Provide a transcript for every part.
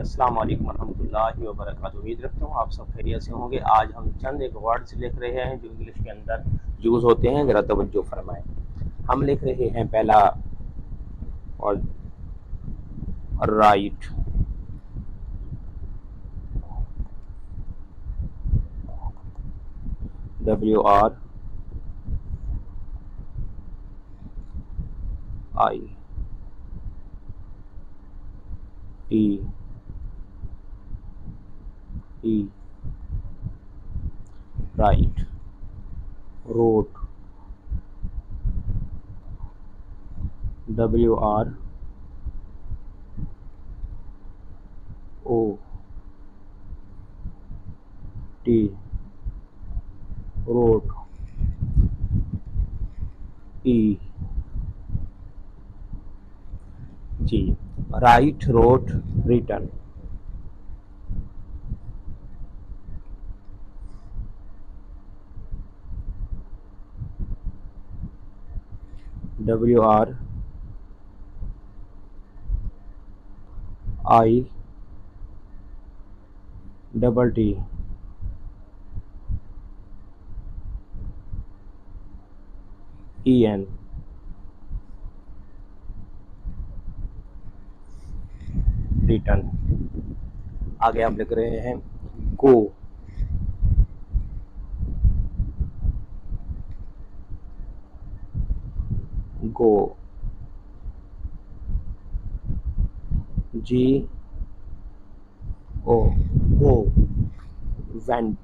अस्सलाम वालेकुम रहमतुल्लाहि व बरकातुहू। उम्मीद रखता हूँ आप सब खैरियत से होंगे। आज हम चंद एक वर्ड्स लिख रहे हैं जो इंग्लिश के अंदर यूज़ होते हैं, ज़रा तवज्जो फरमाएं। हम लिख रहे हैं पहला और write, WRITE, write, wrote, WROT, wrote, E, जी, write, wrote, written, WRITEN, written. आगे हम लिख रहे हैं go, go, GO, go, went,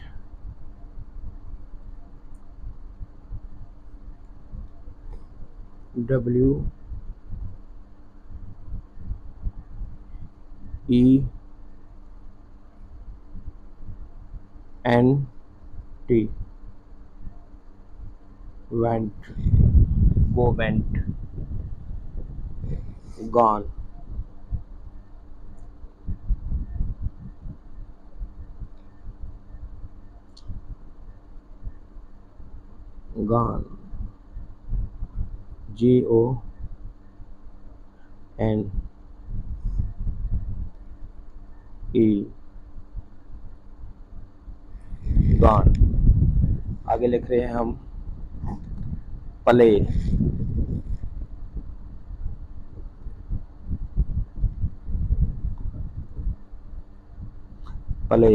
WENT, went, वो went, gone, gone, GONE, gone. आगे लिख रहे हैं हम प्ले, प्ले,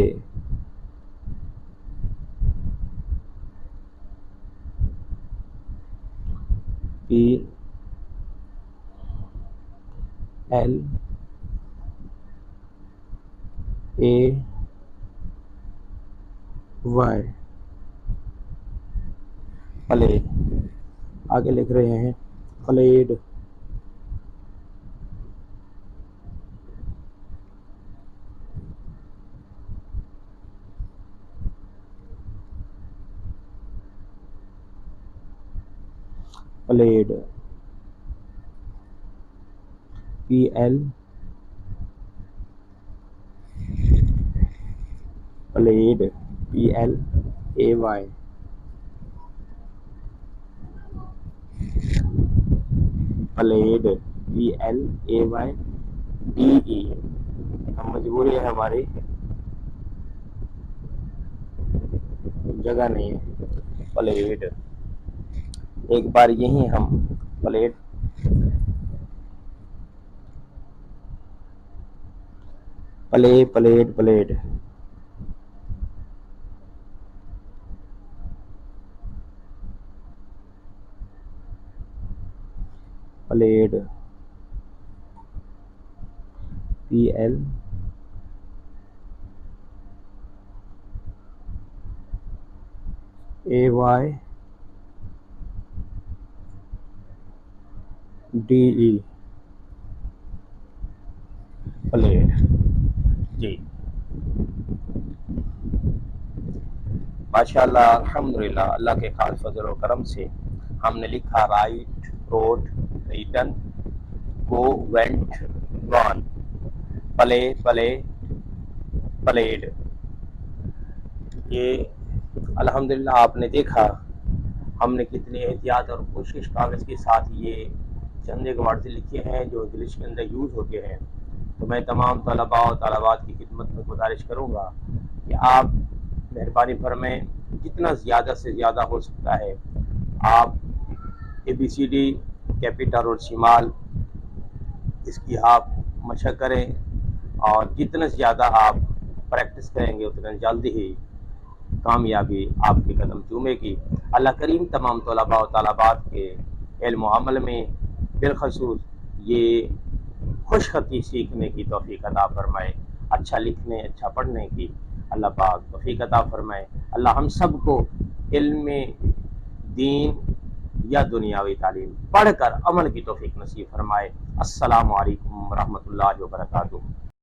PLAY, प्ले। आगे लिख रहे हैं played, played, played, PLAY, played, PLAYDE। हम मजबूरी है, हमारी जगह नहीं है। प्लेड, एक बार यही हम played, play, played, played, played, PLAYDE, played. जी, माशाअल्लाह, अल्हम्दुलिल्लाह, अल्लाह के खास फजल और करम से हमने लिखा write, wrote, written, go, went, gone, play, play, played. ये अल्हम्दुलिल्लाह आपने देखा हमने कितनी एहतियात और कोशिश कागज़ के साथ ये चंद एक वर्ड लिखे हैं जो इंग्लिश के अंदर यूज़ होते हैं। तो मैं तमाम तलबा और तलबात की खिदमत में गुजारिश करूँगा कि आप मेहरबानी फरमाएं, जितना ज़्यादा से ज़्यादा हो सकता है आप ABCD कैपिटल और शिमाल इसकी आप मशक करें, और जितना ज़्यादा आप प्रैक्टिस करेंगे उतना जल्दी ही कामयाबी आपके कदम चूमेगी। अल्लाह करीम तमाम तलबा और तलबात के इल्म व अमल में बिलखसूस ये खुशखती सीखने की तौफीक अता फरमाए, अच्छा लिखने अच्छा पढ़ने की अल्लाह पाक तौफीक अता फरमाए। अल्लाह हम सब को इल्म दीन या दुनियावी तालीम पढ़कर अमल की तौफीक नसीब फरमाए। अस्सलामु अलैकुम रहमतुल्लाहि व बरकातुहू।